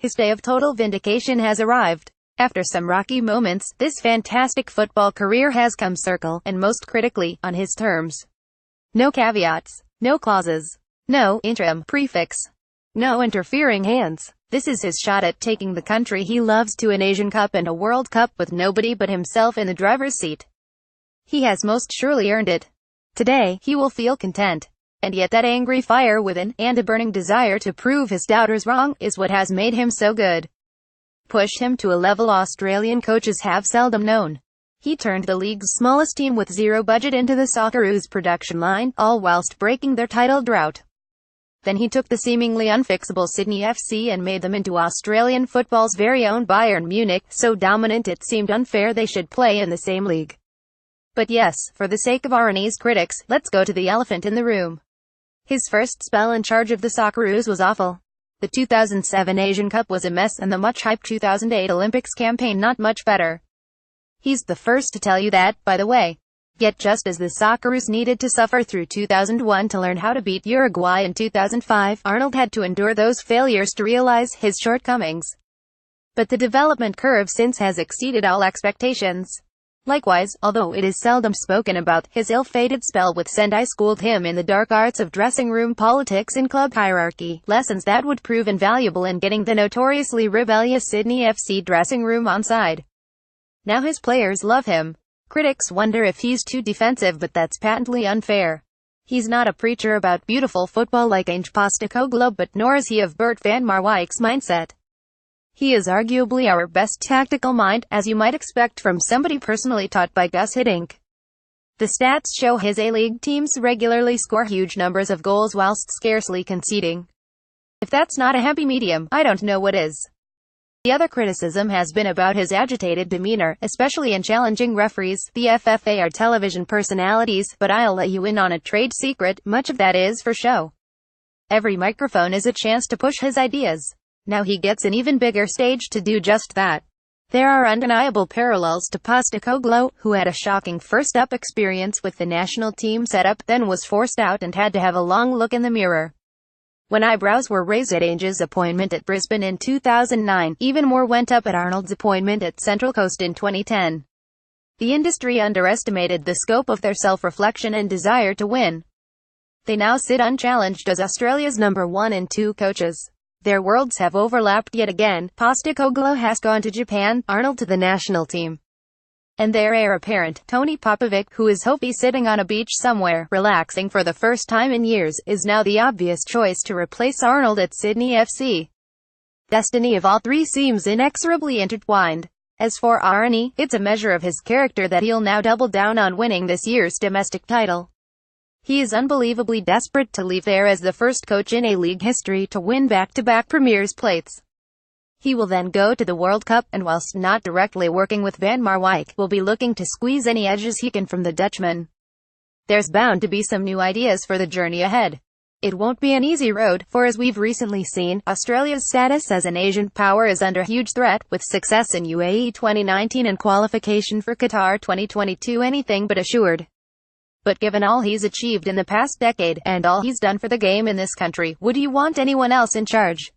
His day of total vindication has arrived. After some rocky moments, this fantastic football career has come circle, and most critically, on his terms. No caveats, no clauses, no interim, prefix, no interfering hands. This is his shot at taking the country he loves to an Asian Cup and a World Cup with nobody but himself in the driver's seat. He has most surely earned it. Today, he will feel content. And yet that angry fire within, and a burning desire to prove his doubters wrong, is what has made him so good. Pushed him to a level Australian coaches have seldom known. He turned the league's smallest team with zero budget into the Socceroos production line, all whilst breaking their title drought. Then he took the seemingly unfixable Sydney FC and made them into Australian football's very own Bayern Munich, so dominant it seemed unfair they should play in the same league. But yes, for the sake of Arnie's critics, let's go to the elephant in the room. His first spell in charge of the Socceroos was awful. The 2007 Asian Cup was a mess and the much-hyped 2008 Olympics campaign not much better. He's the first to tell you that, by the way. Yet just as the Socceroos needed to suffer through 2001 to learn how to beat Uruguay in 2005, Arnold had to endure those failures to realize his shortcomings. But the development curve since has exceeded all expectations. Likewise, although it is seldom spoken about, his ill-fated spell with Sendai schooled him in the dark arts of dressing room politics and club hierarchy, lessons that would prove invaluable in getting the notoriously rebellious Sydney FC dressing room on side. Now his players love him. Critics wonder if he's too defensive, but that's patently unfair. He's not a preacher about beautiful football like Ange Postecoglou, but nor is he of Bert van Marwijk's mindset. He is arguably our best tactical mind, as you might expect from somebody personally taught by Gus Hiddink. The stats show his A-League teams regularly score huge numbers of goals whilst scarcely conceding. If that's not a happy medium, I don't know what is. The other criticism has been about his agitated demeanor, especially in challenging referees. The FFA are television personalities, but I'll let you in on a trade secret, much of that is for show. Every microphone is a chance to push his ideas. Now he gets an even bigger stage to do just that. There are undeniable parallels to Postecoglou, who had a shocking first-up experience with the national team setup, then was forced out and had to have a long look in the mirror. When eyebrows were raised at Ange's appointment at Brisbane in 2009, even more went up at Arnold's appointment at Central Coast in 2010. The industry underestimated the scope of their self-reflection and desire to win. They now sit unchallenged as Australia's number 1 and 2 coaches. Their worlds have overlapped yet again. Postecoglou has gone to Japan, Arnold to the national team. And their heir apparent, Tony Popovic, who is hopefully sitting on a beach somewhere, relaxing for the first time in years, is now the obvious choice to replace Arnold at Sydney FC. Destiny of all three seems inexorably intertwined. As for Arnie, it's a measure of his character that he'll now double down on winning this year's domestic title. He is unbelievably desperate to leave there as the first coach in A-League history to win back-to-back Premier's plates. He will then go to the World Cup, and whilst not directly working with Van Marwijk, will be looking to squeeze any edges he can from the Dutchman. There's bound to be some new ideas for the journey ahead. It won't be an easy road, for as we've recently seen, Australia's status as an Asian power is under huge threat, with success in UAE 2019 and qualification for Qatar 2022 anything but assured. But given all he's achieved in the past decade, and all he's done for the game in this country, would you want anyone else in charge?